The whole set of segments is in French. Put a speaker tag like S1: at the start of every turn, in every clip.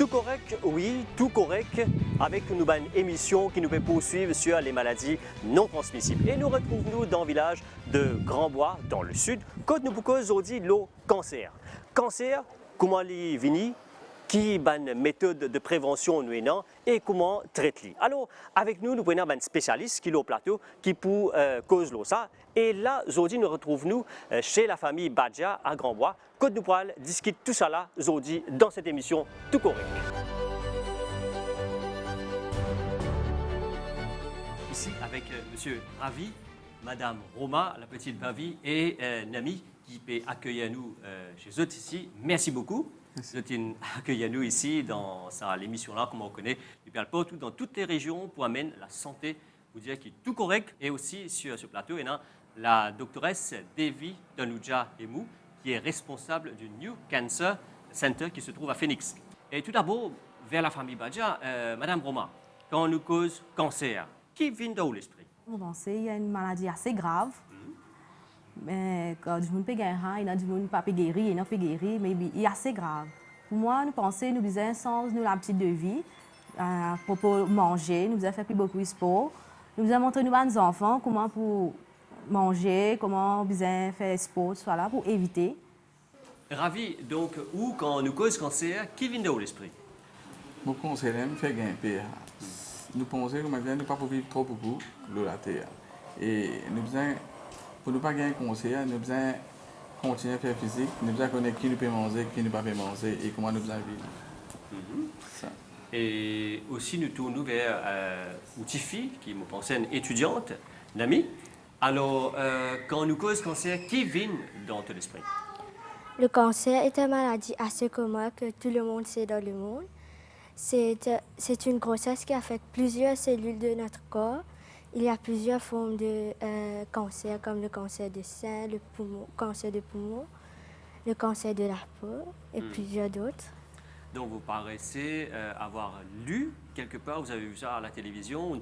S1: correct, oui, tout correct, avec une nouvelle émission qui nous fait poursuivre sur les maladies non transmissibles. Et nous retrouvons-nous dans le village de Grand-Bois, dans le sud, quand nous pouvons aujourd'hui le cancer. Cancer, comment les vini, qui est une méthode de prévention nous et comment traiter. Alors, avec nous, nous prenons un spécialiste qui est au plateau, qui peut cause ça. Et là, aujourd'hui, nous retrouvons chez la famille Badja à Grand-Bois, quand nous pourrons discuter tout ça là aujourd'hui dans cette émission Tout Correct. Ici, avec M. Ravi, Mme Roma, la petite Bavi, et Nami, qui peut accueillir nous chez eux ici. Merci beaucoup. Vous êtes accueillir nous ici dans l'émission-là, comme on connaît, du partout dans toutes les régions pour amener la santé, vous dire qui est tout correct. Et aussi sur ce plateau, il y a la doctoresse Devi Tanuja Emu, qui est responsable du New Cancer Center qui se trouve à Phoenix. Et tout d'abord, vers la famille Badja, Madame Roma, quand on nous cause cancer, qui vient dans l'esprit?
S2: Vous pensez qu'il y a une maladie assez grave. Mais quand du monde peut guérir, il y a du monde pas peut guérir, il y a pas guérir, mais il est assez grave. Pour moi, nous pensons, nous faisons un sens, nous l'habitude de vie, à propos de manger, nous faisons faire plus beaucoup de sport, nous faisons montrer nous à nos enfants comment pour manger, comment bien faire sport, soit là pour éviter.
S1: Ravi, donc, où quand nous cause cancer, qui vient dans l'esprit?
S3: Mon conseil, c'est de faire gagner. Nous pensons que maintenant, nous ne pouvons pas vivre trop beaucoup de la terre. Et nous besoin, pour ne pas gagner cancer, nous besoin continuer à faire physique, nous besoin connaître qui nous peut manger, qui ne peut pas manger et comment nous besoin vivre. Ça.
S1: Et aussi, nous tournons vers Tifi, qui me pense une étudiante, Nami. Alors, quand nous cause cancer, qui vient dans ton esprit?
S4: Le cancer est une maladie assez commune que tout le monde sait dans le monde. C'est une grossesse qui affecte plusieurs cellules de notre corps. Il y a plusieurs formes de cancer, comme le cancer du sein, le cancer de poumon, le cancer de la peau et plusieurs d'autres.
S1: Donc, vous paraissez avoir lu quelque part, vous avez vu ça à la télévision, on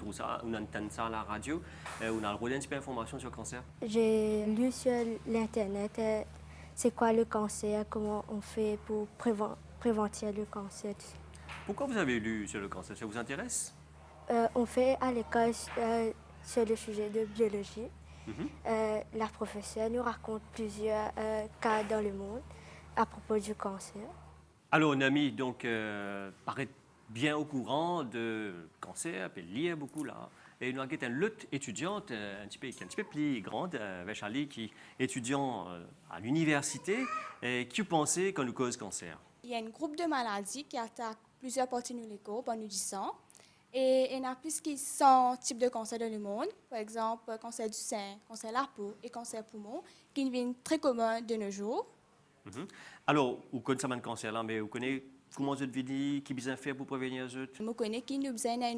S1: entend ça à la radio, on a un petit peu d'informations sur le cancer?
S4: J'ai lu sur l'Internet c'est quoi le cancer, comment on fait pour prévenir le cancer.
S1: Pourquoi vous avez lu sur le cancer? Ça vous intéresse?
S4: On fait à l'école sur le sujet de biologie. La professeure nous raconte plusieurs cas dans le monde à propos du cancer.
S1: Alors, Nami, donc, paraît bien au courant de cancer, peut lire beaucoup là. Et nous avons une lutte étudiante qui est un petit peu plus grande, avec Charlie, qui est étudiant à l'université. Et qui pensez qu'on nous cause cancer?
S5: Il y a un groupe de maladies qui attaquent plusieurs parties de nos corps, par nous du sang. Et il y en a plus qui 100 types de cancers dans le monde. Par exemple, cancer du sein, cancer de la peau et cancer poumon, qui deviennent très communs de nos jours.
S1: Alors, vous connaissez ce cancer-là, mais vous connaissez comment vous vivez, qui besoin faire pour prévenir les autres?
S5: Je connais qui nous besoin d'un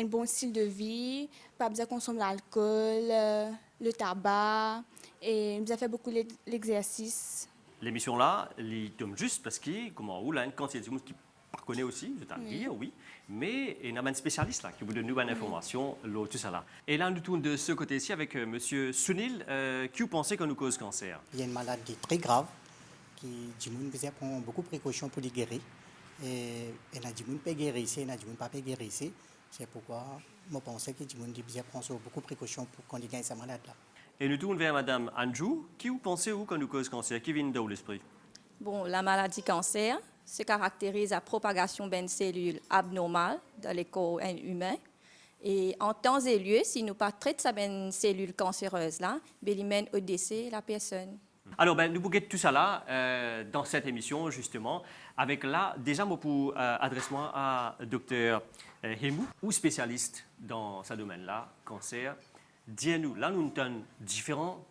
S5: bon style de vie, pas besoin de consommer l'alcool, le tabac, et nous avons fait beaucoup l'exercice.
S1: L'émission là, elle tombe juste parce que, comment vous, là, quand il y a des gens qui ne connaissent aussi, c'est à dire, oui, mais il y a un spécialiste là qui vous donne une bonne information, tout ça là. Et là, nous tournons de ce côté-ci avec M. Sunil, qui vous pensez qu'on nous cause cancer?
S6: Il y a une maladie très grave qui, du monde, prend beaucoup de précautions pour les guérir. Et il y a du monde qui peut guérir ici, il y a du monde qui ne peut pas guérir ici. C'est pourquoi je pense que du monde prend beaucoup de précautions pour qu'on gagne cette maladie-là.
S1: Et nous tournons vers Mme Anjou. Qui vous pensez qu'on nous cause cancer? Qui vient dans l'esprit?
S7: Bon, la maladie cancer se caractérise à la propagation d'une cellule abnormale dans le corps humain. Et en temps et lieu, si nous ne traitons pas cette cellule cancéreuse-là, il mène au décès de la personne.
S1: Alors, nous bouquons tout ça là, dans cette émission, justement, avec là, déjà, moi, pour adresse-moi à Dr Hemou, ou spécialiste dans ce domaine-là, cancer. Dis-nous, là, nous avons différentes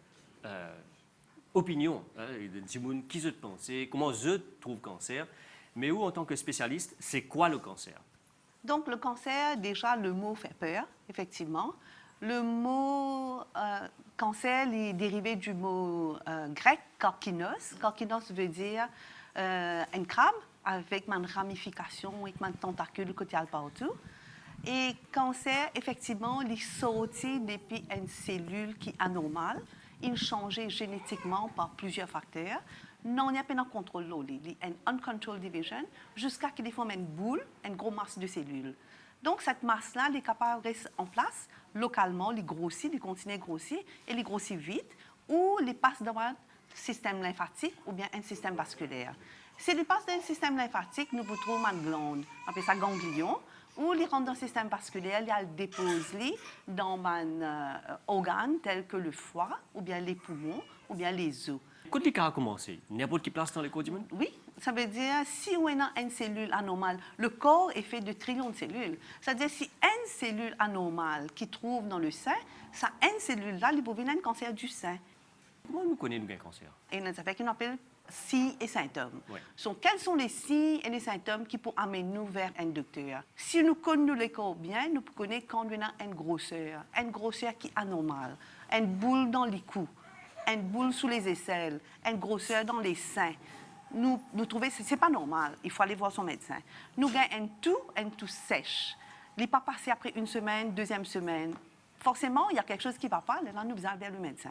S1: opinions, des gens qui se pensent, comment je trouve cancer, mais où, en tant que spécialiste, c'est quoi le cancer?
S8: Donc, le cancer, déjà, le mot fait peur, effectivement. Le mot cancer est dérivé du mot grec karkinos. Karkinos veut dire un crabe avec une ramification et une tentacule côté partout. Et cancer, effectivement, il est sorti depuis une cellule qui est anormale. Il est changé génétiquement par plusieurs facteurs. non, il n'y a pas de contrôle. Il y a une uncontrolled division jusqu'à ce qu'il forme une boule, une grosse masse de cellules. Donc, cette masse-là, elle est capable de rester en place localement, elle grossit, elle continue à grossir, et elle grossit vite, ou elle passe dans un système lymphatique ou bien un système vasculaire. Si elle passe dans un système lymphatique, nous trouvons une glande, on appelle ça ganglion, ou les rentre dans le système vasculaire, il dépose dans un organe tel que le foie, ou bien les poumons, ou bien les os.
S1: Quand les cas a commencé, n'importe qui place dans les corps du monde?
S8: Oui, ça veut dire si on a une cellule anormale, le corps est fait de trillions de cellules. C'est-à-dire si une cellule anormale qui trouve dans le sein, ça une cellule-là, il peut venir un cancer du sein.
S1: Comment nous connaissons un cancer?
S8: Et nous avons ce qu'on appelle signes et symptômes.
S1: Ouais.
S8: Donc, quels sont les signes et les symptômes qui peuvent amener nous vers un docteur? Si nous connaissons le corps bien, nous connaissons quand on a une grosseur qui est anormale, une boule dans les coups, une boule sous les aisselles, une grosseur dans les seins. Nous trouvons que ce n'est pas normal. Il faut aller voir son médecin. Nous avons un tout sèche. Il n'est pas passé après une semaine, deuxième semaine. Forcément, il y a quelque chose qui ne va pas. Là, nous allons vers le médecin.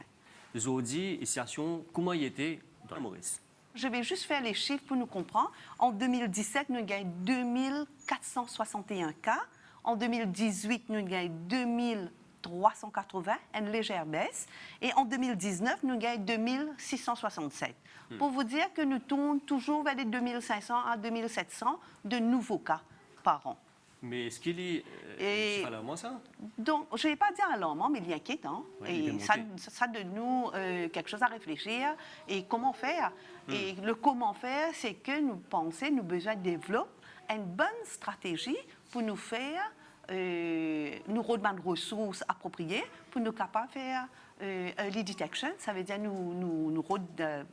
S1: Aujourd'hui, la situation, comment il était dans le Maurice?
S8: Je vais juste faire les chiffres pour nous comprendre. En 2017, nous avons 2461 cas. En 2018, nous avons 2380, une légère baisse. Et en 2019, nous avons 2667. Pour vous dire que nous tournons toujours vers les 2500 à 2700 de nouveaux cas par an.
S1: Mais est-ce qu'il est... c'est alarmant, ça?
S8: Donc, je ne vais pas dire alarmant, mais il est inquiétant.
S1: Oui,
S8: et ça donne nous quelque chose à réfléchir. Et comment faire? Et le comment faire, c'est que nous pensons, nous avons besoin de développer une bonne stratégie pour nous faire, nous redemander des ressources appropriées pour nous capables de faire early detection. Ça veut dire nous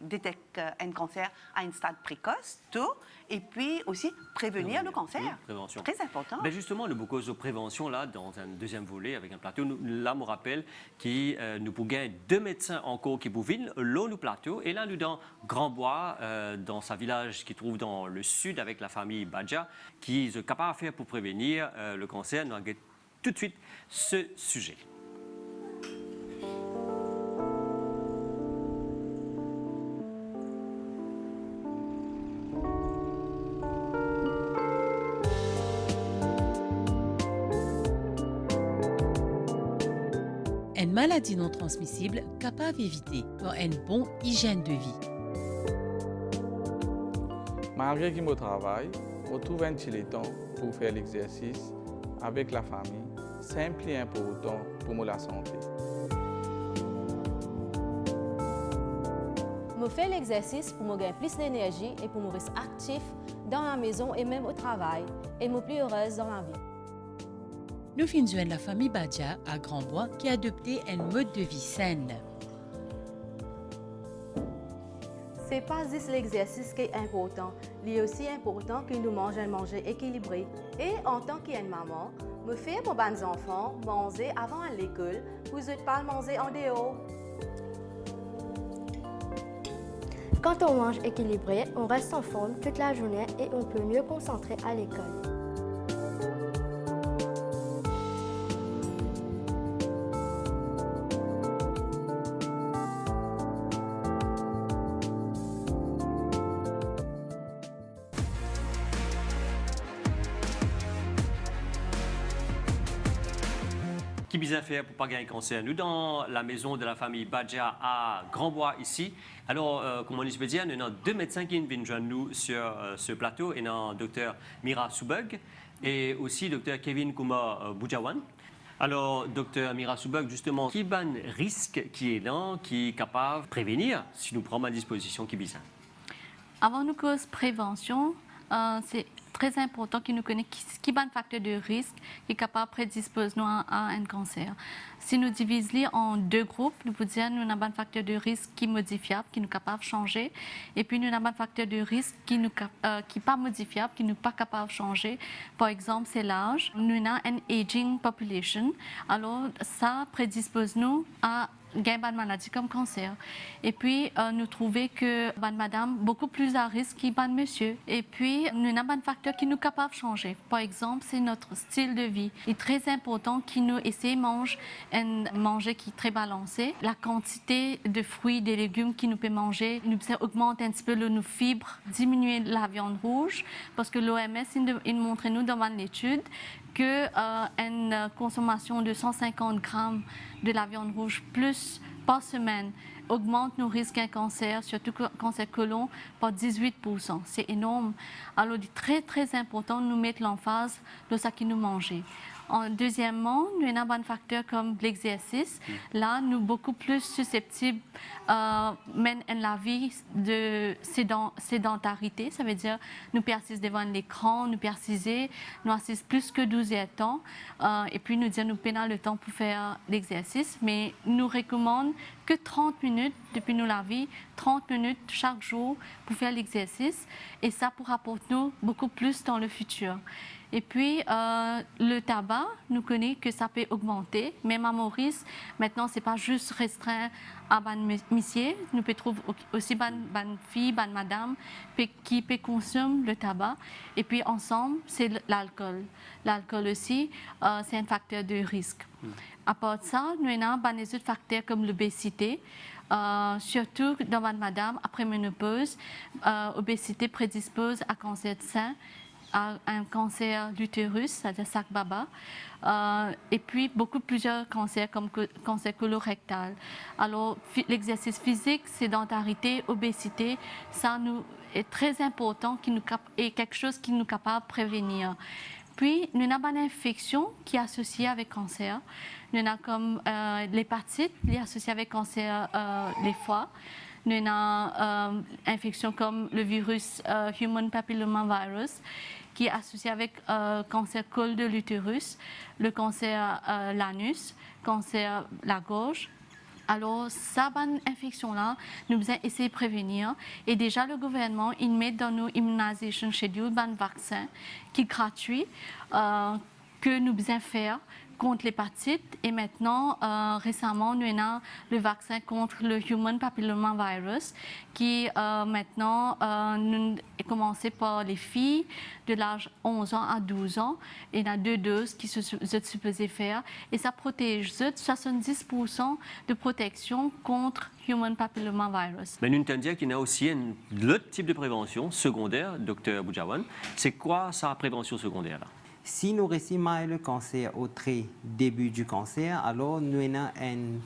S8: détecter un cancer à un stade précoce, tôt, et puis aussi prévenir le cancer.
S1: Oui, prévention.
S8: Très important.
S1: Ben justement, le beaucoup de prévention, là, dans un deuxième volet, avec un plateau, là, me rappelle que nous pouvons gagner 2 médecins encore qui pouvaient l'eau nous plateau. Et là, nous, dans Grand-Bois, dans sa village qui trouve dans le sud, avec la famille Badja, qui est capable de faire pour prévenir le cancer. Nous avons tout de suite ce sujet.
S9: Une maladie non transmissible capable d'éviter par une bonne hygiène de vie.
S3: Malgré que je travaille, je trouve un petit temps pour faire l'exercice avec la famille, simple et important pour la santé.
S2: Je fais l'exercice pour me gagner plus d'énergie et pour me rester actif dans la maison et même au travail et me plus heureuse dans la vie.
S9: Nous finissons la famille Badja à Grand-Bois qui a adopté un mode de vie saine.
S2: Ce n'est pas juste l'exercice qui est important, il est aussi important que nous mangions un manger équilibré. Et en tant que maman, je fais pour mes enfants manger avant à l'école pour ne pas manger en dehors.
S4: Quand on mange équilibré, on reste en forme toute la journée et on peut mieux concentrer à l'école.
S1: Qui bien faire pour ne pas gagner cancer? Nous, dans la maison de la famille Badja à Grand-Bois, ici. Alors, comme on peut dire, nous avons 2 médecins qui viennent joindre nous sur ce plateau. Et nous avons Dr Mira Soubeg et aussi Dr Kevin Kumar Boujawan. Alors, Dr Mira Soubeg, justement, qui est un risque qui est là, qui est capable de prévenir si nous prenons à disposition qui bien?
S10: Avant nous cause prévention, c'est très important que nous connaissions qui est un facteur de risque qui est capable de prédisposer nous à un cancer. Si nous divisons en 2 groupes, nous pouvons dire que nous avons un facteur de risque qui est modifiable, qui est capable de changer, et puis nous avons un facteur de risque qui n'est pas modifiable, qui n'est pas capable de changer. Par exemple, c'est l'âge. Nous avons une aging population. Alors, ça prédispose nous à gain une maladie comme cancer. Et puis, nous trouvons que madame beaucoup plus à risque que monsieur. Et puis, nous avons un facteur qui nous est capable de changer. Par exemple, c'est notre style de vie. Il est très important que nous essayions de manger qui est très balancé. La quantité de fruits et de légumes que nous pouvons manger, nous pouvons augmenter un petit peu nos fibres, diminuer la viande rouge, parce que l'OMS, il montre nous dans l'étude qu'une consommation de 150 grammes de la viande rouge plus par semaine augmente nos risques d'un cancer, surtout cancer côlon, par 18%. C'est énorme. Alors, il est très, très important de nous mettre l'emphase de ce que nous mangeons. Deuxièmement, nous avons un facteur comme l'exercice. Là, nous sommes beaucoup plus susceptibles mener la vie de sédentarité. Ça veut dire nous persistons devant l'écran, nous persistons, nous assistons plus que 12 heures de temps. Et puis, nous disons nous prenons le temps pour faire l'exercice. Mais nous recommandons que 30 minutes depuis la vie, 30 minutes chaque jour pour faire l'exercice. Et ça pour apporter nous beaucoup plus dans le futur. Et puis, le tabac, nous connaissons que ça peut augmenter. Même à Maurice, maintenant, ce n'est pas juste restreint à ban monsieur. Nous pouvons trouver aussi ban fille, ban madame qui peut consommer le tabac. Et puis, ensemble, c'est l'alcool. L'alcool aussi, c'est un facteur de risque. À part de ça, nous avons des autres facteurs comme l'obésité. Surtout dans madame, après ménopause, l'obésité prédispose à cancer de sein, à un cancer d'utérus, c'est-à-dire sac baba, et puis plusieurs cancers comme cancer colorectal. Alors, l'exercice physique, sédentarité, obésité, ça nous est très important et quelque chose qui nous est capable de prévenir. Puis, nous avons une infection qui est associée avec cancer. Nous avons comme l'hépatite, qui est associée avec cancer des foies. Nous avons une infection comme le virus Human Papillomavirus, qui est associé avec cancer col de l'utérus, le cancer l'anus, cancer la gorge. Alors, cette infection-là, nous devons essayer de prévenir. Et déjà, le gouvernement, il met dans nos immunization schedule un vaccin qui est gratuit, que nous devons faire contre l'hépatite. Et maintenant, récemment, nous avons le vaccin contre le Human Papillomavirus qui, maintenant, nous est commencé par les filles de l'âge 11 ans à 12 ans. Il y a 2 doses qui se supposées faire. Et ça protège 70% de protection contre Human Papillomavirus.
S1: Mais nous entendons qu'il y a aussi un autre type de prévention secondaire, Dr Boudjawan. C'est quoi sa prévention secondaire là?
S11: Si nous réussissons le cancer au très début du cancer, alors nous avons une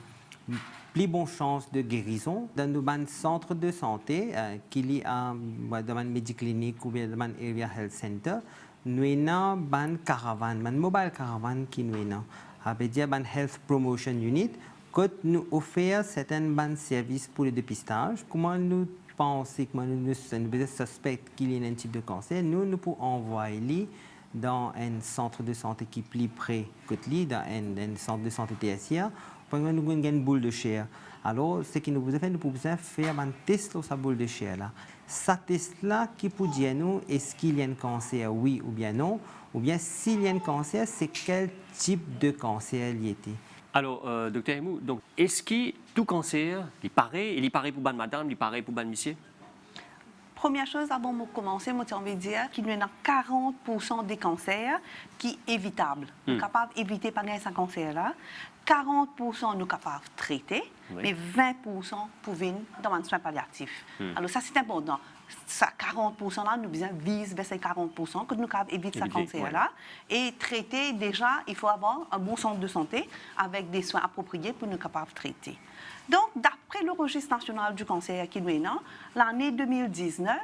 S11: plus bonne chance de guérison. Dans nos centres de santé, qu'il y a dans une médiclinique ou bien dans un area health center, nous avons une caravane, une mobile caravane qui nous avons. C'est-à-dire une health promotion unit, que nous offrons certains services pour le dépistage. Comment nous pensons, comment nous suspectons qu'il y a un type de cancer, nous pouvons envoyer dans un centre de santé qui est plus près que lui, dans un centre de santé tertiaire, pour nous avons une boule de chair. Alors, ce que nous pouvons faire, nous pouvons faire un test sur cette boule de chair-là. Ce test-là qui peut dire nous, est-ce qu'il y a un cancer, oui ou bien non, ou bien s'il y a un cancer, c'est quel type de cancer il était.
S1: Alors, docteur Emou, donc, est-ce que tout cancer, il paraît pour bonne madame, il paraît pour bonne monsieur?
S8: Première chose, avant de commencer, moi, j'ai envie de dire qu'il y a 40% des cancers qui sont évitables. Nous sommes capables d'éviter par ce cancer-là. 40% nous sommes capables de traiter, mais 20% pour venir dans un soin palliatif. Alors ça, c'est important. Ça, 40%-là, nous visons vers ces 40% que nous sommes capables d'éviter ce cancer-là. Et traiter, déjà, il faut avoir un bon centre de santé avec des soins appropriés pour nous capables de traiter. Donc, d'après le registre national du cancer qui nous est là, l'année 2019,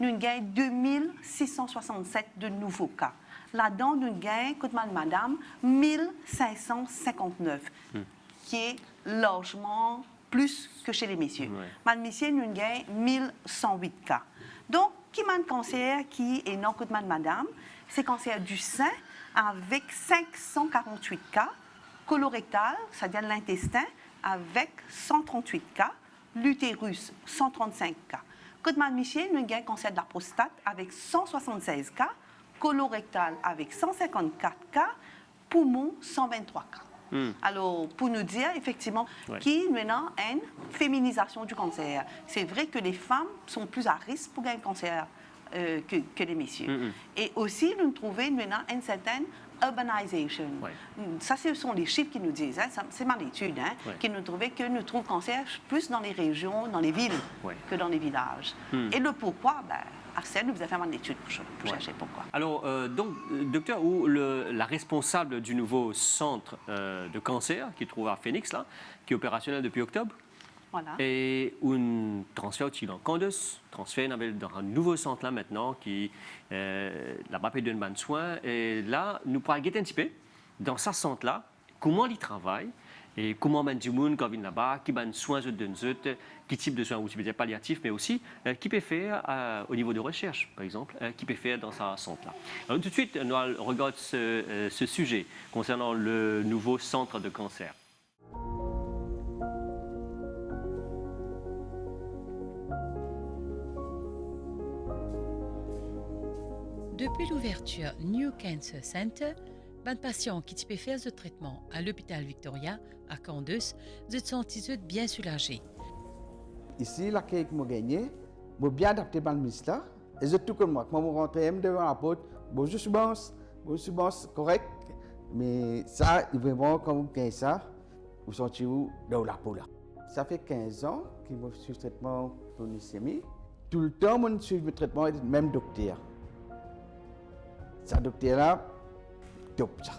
S8: nous avons gagné 2667 de nouveaux cas. Là-dedans, nous avons gagné, madame, 1559, qui est largement plus que chez les messieurs. Madame, messieurs, nous avons gagné 1108 cas. Donc, qui a un cancer qui est non, madame, c'est cancer du sein avec 548 cas, colorectal, c'est-à-dire l'intestin, avec 138 cas, l'utérus, 135 cas. Côte-Madame Michel, nous avons un cancer de la prostate avec 176 cas, colorectal avec 154 cas, poumon, 123 cas. Alors, pour nous dire, effectivement,
S1: Ouais.
S8: qu'il y a une féminisation du cancer. C'est vrai que les femmes sont plus à risque pour un cancer que les messieurs. Et aussi, nous trouvons maintenant une certaine urbanisation.
S1: Ouais.
S8: Ça, ce sont les chiffres qui nous disent, hein, c'est ma étude, hein,
S1: Ouais.
S8: qui nous trouvait que nous trouvons cancer plus dans les régions, dans les villes,
S1: Ouais.
S8: que dans les villages. Et le pourquoi, Arsène nous a fait une étude pour chercher pourquoi.
S1: Alors, docteur, la responsable du nouveau centre de cancer qui se trouve à Phoenix, là, qui est opérationnel depuis octobre,
S8: Voilà.
S1: et un transfert dans Candace, transfert dans un nouveau centre là maintenant qui là-bas peut donner de soins. Et là, nous pourrons guetter un petit peu dans ce centre là, comment il travaille et comment du monde quand vient là-bas, qui donne soins de qui type de soins, aussi peut-être palliatifs, mais aussi qui peut faire au niveau de recherche, par exemple, qui peut faire dans ce centre là. Alors tout de suite, nous regardons ce sujet concernant le nouveau centre de cancer.
S9: Depuis l'ouverture New Cancer Center, les patients qui peuvent faire ce traitement à l'hôpital Victoria, à Candace, se sentent bien soulagés.
S12: Ici, l'accueil que j'ai gagné, j'ai bien adapté par le ministère. Et c'est tout comme moi. Quand je rentre devant la porte, bonjour, je suis bon, correct. Mais ça, vraiment, quand vous gagnez ça, vous sentez-vous dans la peau là. Ça fait 15 ans que je suis traitement pour une leucémie. Tout le temps, je suis le traitement avec le même docteur. Ce docteur-là, top ça.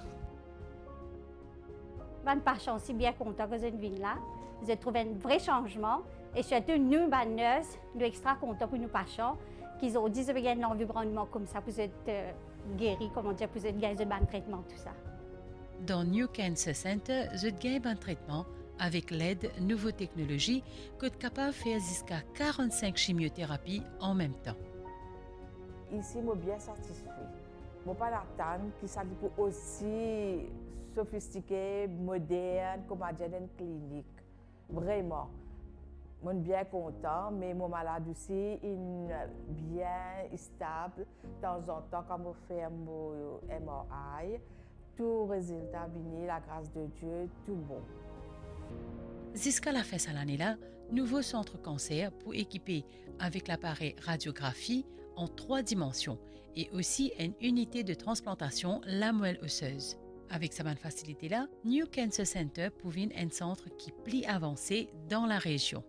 S13: Je suis pas aussi bien content que je viens là. J'ai trouvé un vrai changement. Et surtout, nous, les nurses, nous sommes extra contents pour nos patients qu'ils ont dit qu'il y a un environnement comme ça pour être guéris, comment dire, pour être gagné de bon traitement, tout ça.
S9: Dans New Cancer Center, je gagne un traitement avec l'aide de nouvelles technologies que est capable de faire jusqu'à 45 chimiothérapies en même temps.
S14: Ici, je suis bien satisfait. Je ne suis pas l'attendre qui soit aussi sophistiqué, moderne, comme à une clinique. Vraiment. Je suis bien content, mais mon malade aussi est bien stable. De temps en temps, quand je fais mon MRI, tout résultat vient, la grâce de Dieu, tout bon.
S9: Jusqu'à la fin de l'année-là, nouveau centre cancer pour équiper avec l'appareil radiographie en 3 dimensions et aussi une unité de transplantation la moelle osseuse. Avec cette facilité-là, New Cancer Center pourvient un centre qui est plus avancé dans la région.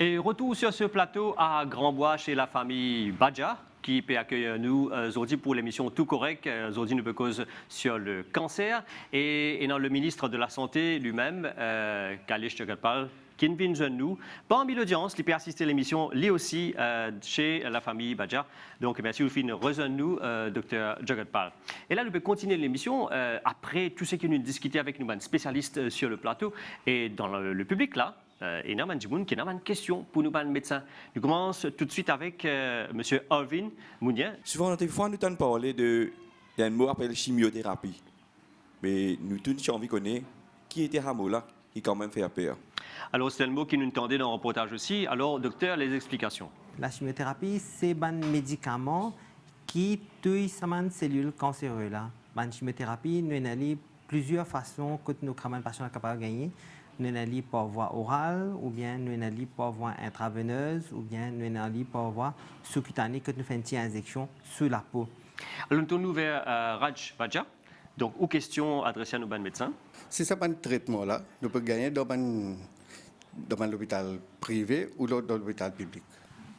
S1: Et retour sur ce plateau à Grandbois chez la famille Badja, qui peut accueillir nous aujourd'hui pour l'émission Tout Correct. Aujourd'hui, nous cause sur le cancer. Et dans le ministre de la Santé lui-même, Kalish Jagatpal, qui vient de nous. Parmi l'audience, il peut assister à l'émission, lui aussi, chez la famille Badja. Donc, merci beaucoup de rejoindre nous, Dr Jagatpal. Et là, nous pouvons continuer l'émission après tout ce que nous discutons avec nous, spécialistes sur le plateau et dans le public là. Et nous avons une question pour nous, médecins. Nous commençons tout de suite avec M. Arvin Mounien.
S15: Souvent, des fois, nous avons parlé d'un mot appelé chimiothérapie. Mais nous tous envie de connaître qui était ce mot-là, qui quand même fait peur.
S1: Alors, c'est un mot qui nous entendait dans le reportage aussi. Alors, docteur, les explications.
S11: La chimiothérapie, c'est un médicament qui tue les cellules cancéreuses. La chimiothérapie, nous avons plusieurs façons que nos patients sont capables de gagner. Nous avons par voie orale, ou bien nous avons par voie intraveineuse, ou bien nous avons par voie sous-cutanée que nous faisons une petite injection sur la peau.
S1: Alors, nous tournons vers Raj Badja. Donc, aux questions adressées à nos médecins.
S16: Si ce n'est pas un traitement-là, nous pouvons gagner dans l'hôpital privé ou dans l'hôpital public.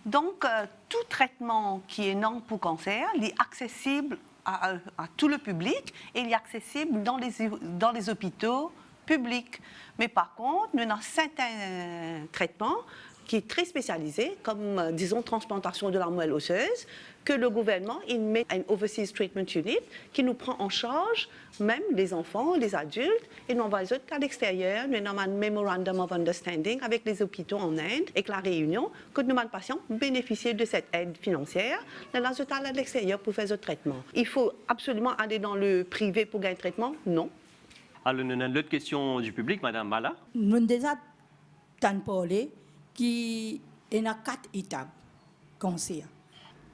S8: Donc, tout traitement qui est non pour cancer, il est accessible à tout le public et il est accessible dans les hôpitaux publics. Mais par contre, nous avons certains traitements qui est très spécialisé, comme, disons, transplantation de la moelle osseuse, que le gouvernement, il met un Overseas Treatment Unit qui nous prend en charge, même les enfants, les adultes, et nous envoie les autres à l'extérieur. Nous avons un Memorandum of Understanding avec les hôpitaux en Inde, avec la Réunion, que nous, les patients, bénéficient de cette aide financière. Nous avons à l'extérieur pour faire ce traitement. Il faut absolument aller dans le privé pour gagner un traitement? Non.
S1: Alors, nous avons l'autre question du public, Madame Mala.
S17: Nous avons déjà parlé qu'il y a 4 étapes. cancer.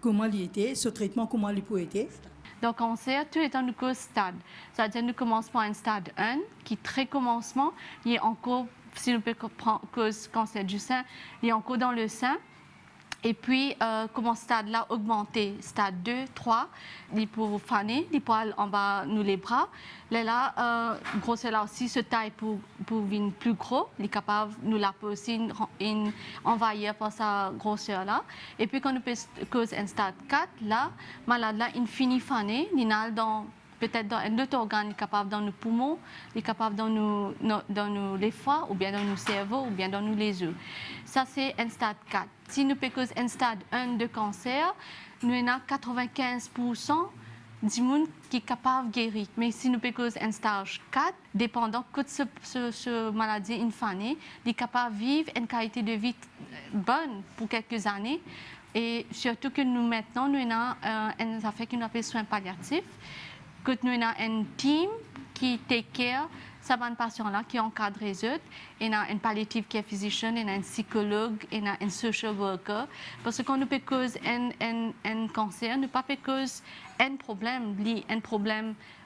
S17: Comment il était, ce traitement, comment il peut être?
S10: Donc, cancer, tout est en cause stade. C'est-à-dire, nous commençons par un stade 1, qui est très commencement, il est encore, si nous pouvons cause cancer du sein, il est encore dans le sein. Et puis, comment stade là augmenter, stade 2, 3, il peut faner, il peut aller en bas nous les bras. Là, grosseur là aussi, se taille pour venir plus gros, il est capable, nous la peut aussi envahir par sa grosseur là. Et puis, quand nous peut cause un stade 4, là, malade là, il finit faner, il a dans peut-être dans un autre organe capable dans nos poumons, il est capable dans nos les foies, ou bien dans nos cerveaux, ou bien dans nos les os. Ça, c'est un stade 4. Si nous prenons un stade 1 de cancer, nous avons 95% du monde qui est capable de guérir. Mais si nous prenons un stage 4, dépendant de ce maladie infantile, il est capable de vivre une qualité de vie bonne pour quelques années. Et surtout que nous, maintenant, nous avons une affaire qu'on appelle soins palliatifs. Que nous avons un team qui take care de ces patients-là, qui encadre les autres. Il y a un palliative care physician, il y a un psychologue, il y a un social worker. Parce que quand nous peut cause un cancer, nous pas peut cause un problème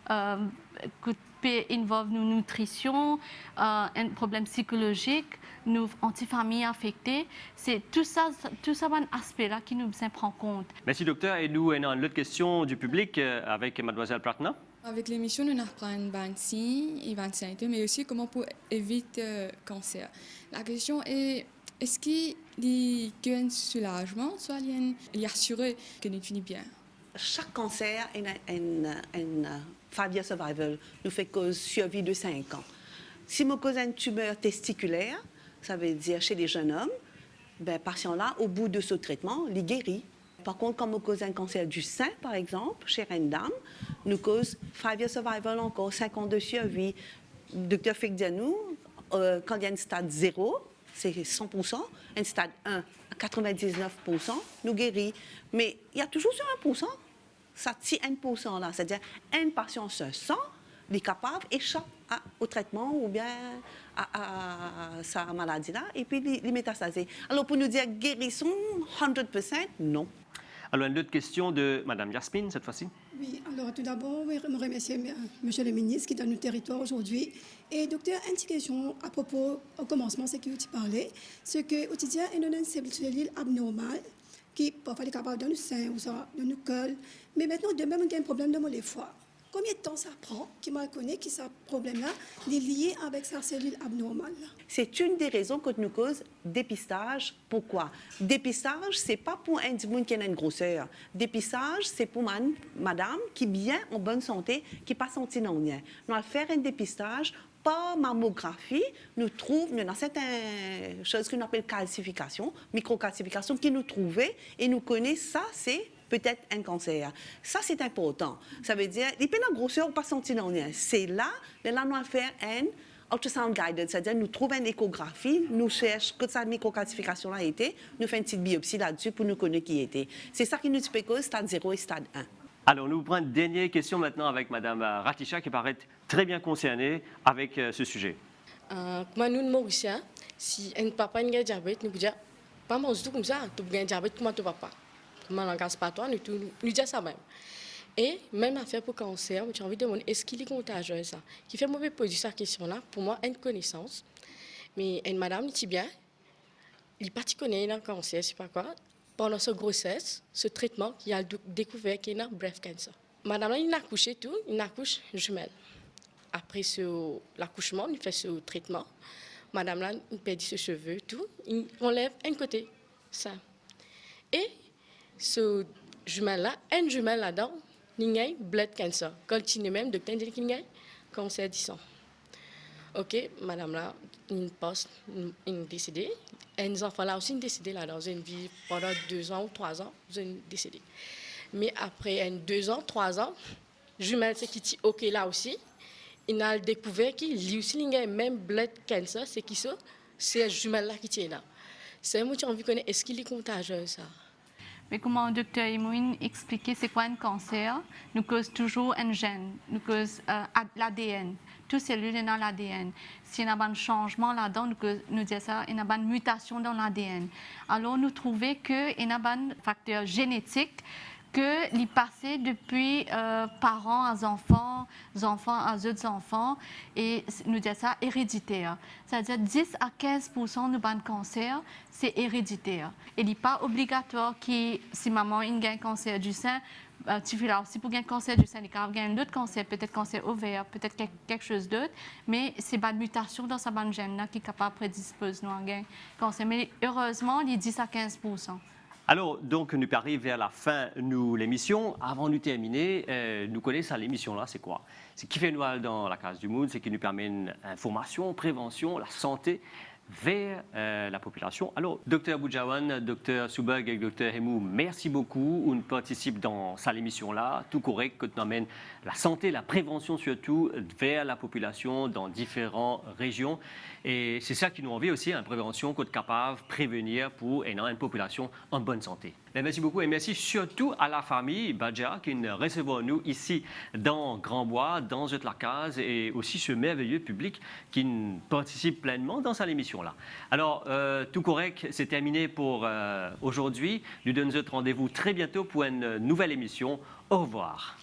S10: que peut involver nos nutrition, un problème psychologique, nos antifamilles affectées. C'est tout ça un aspect-là qui nous prend en compte.
S1: Merci, docteur. Et nous, on a une autre question du public avec Mademoiselle Pratna.
S18: Avec l'émission, nous apprenons 26 et 25 ans, mais aussi comment pour éviter le cancer. La question est, est-ce qu'il y a un soulagement, soit il y a assuré que nous finissons bien?
S8: Chaque cancer a une 5-year survival, nous fait cause survie de 5 ans. Si nous cause une tumeur testiculaire, ça veut dire chez les jeunes hommes, ben, patient-là, au bout de ce traitement, il guérit. Par contre, quand nous cause un cancer du sein, par exemple, chez une dame, nous cause 5-year survival encore, 5 ans de survie. Le docteur fait dire nous, quand il y a un stade 0, c'est 100%, un stade 1 à 99%, nous guérit. Mais il y a toujours sur 1%, ça tient 1% là, c'est-à-dire un patient se sent, il est capable d'échapper au traitement ou bien à sa maladie là, et puis il métastasé. Alors pour nous dire guérison 100%, non.
S1: Alors une autre question de Mme Yasmine, cette fois-ci.
S19: Oui, alors tout d'abord, je me remercie Monsieur le ministre qui est dans notre territoire aujourd'hui. Et docteur, une question à propos, au commencement, c'est que tu parlais, c'est qu'au quotidien, il y a une cellule abnormale qui parfois est capable de nous sein ou ça, de nous colle. Mais maintenant, de même, il y a un problème de les foies. Combien de temps ça prend, qui m'a connu, que ce problème-là est lié avec sa cellule abnormale?
S8: C'est une des raisons que nous cause dépistage. Pourquoi? Dépistage, ce n'est pas pour un individu qui a une grosseur. Dépistage, c'est pour madame qui est bien en bonne santé, qui n'est pas sentie non rien. Nous allons faire un dépistage par mammographie. Nous avons certaines choses qu'on appelle calcification, microcalcification, qui nous trouvait et nous connaissons ça, c'est peut-être un cancer. Ça, c'est important. Ça veut dire, les peines de grosseur ou pas senti non rien. C'est là, nous allons faire un ultrasound guided, c'est-à-dire nous trouvons une échographie, nous cherchons que cette microcalcification a été, nous faisons une petite biopsie là-dessus pour nous connaître qui était. C'est ça qui nous dit que stade 0 et stade 1.
S1: Alors, nous prenons une dernière question maintenant avec Mme Ratisha, qui paraît très bien concernée avec ce sujet.
S20: Moi, nous, Mauricien, si un papa a un diabète, nous disons, pas manger tout comme ça, tu as un diabète, comment tu papa? Comment l'engage pas toi, nous disons ça même. Et même affaire pour cancer, j'ai envie de demander, est-ce qu'il est contagieux ça? Qui fait mauvais poser cette question-là, pour moi, une connaissance. Mais une madame dit bien, il n'est pas connaît le cancer, c'est pas quoi. Pendant sa grossesse, ce traitement, il a découvert qu'il y a un breast cancer. Madame, il a accouché tout, il accouche jumelle. Après l'accouchement, il fait ce traitement. Madame, là, il perd ses cheveux, tout, il enlève un côté, ça. Et ce jumelle-là, une jumelle là-dedans, il y a blood cancer. Quand il y a même, docteur dit qu'il y a cancer du sang. Ok, madame là, il passe, il décédé. Et les enfants là aussi, ils décédé là dans une vie pendant 2 ans ou 3 ans, ils ont décédé. Mais après 2 ans, 3 ans, jumelle c'est qui dit ok là aussi, il a découvert qu'il y a aussi même blood cancer, c'est qui ça? C'est jumelle là qui tient là. C'est moi qui ai envie de connaître, est-ce qu'il est contagieux ça?
S10: Mais comme le docteur Emoun expliquait, c'est quoi un cancer? Nous cause toujours un gène, nous cause l'ADN. Toutes ces cellules sont dans l'ADN. S'il y a un changement là-dedans, nous disons ça, il y a une mutation dans l'ADN. Alors, nous trouvons qu'il y a un facteur génétique que les passé depuis parents à enfants à autres enfants, et nous disons ça héréditaire. C'est-à-dire 10 à 15% de ban cancer, c'est héréditaire. Il n'est pas obligatoire que si maman a un cancer du sein, tu fais là aussi pour un cancer du sein, il y a un autre cancer, peut-être cancer ovaire, peut-être quelque chose d'autre, mais c'est une mutation dans sa bande gène qui est capable de prédisposer à un cancer. Mais heureusement, il est 10 à 15%.
S1: Alors, donc, nous arrivons vers la fin de l'émission. Avant de terminer, nous connaissons l'émission là, c'est quoi? C'est qui fait nous dans la case du monde, c'est qui nous permet l'information, prévention, la santé vers la population. Alors, Dr Boudjawan, Dr Soubag et Dr Hemou, merci beaucoup. On participe dans cette émission-là, tout correct, que nous amène la santé, la prévention surtout vers la population dans différentes régions. Et c'est ça qui nous envie aussi, une prévention qu'on est capable de prévenir pour une population en bonne santé. Mais merci beaucoup et merci surtout à la famille Badja qui nous recevons nous ici dans Grand Bois, dans la case, et aussi ce merveilleux public qui participe pleinement dans cette émission-là. Alors, tout correct, c'est terminé pour aujourd'hui. Nous donnons rendez-vous très bientôt pour une nouvelle émission. Au revoir.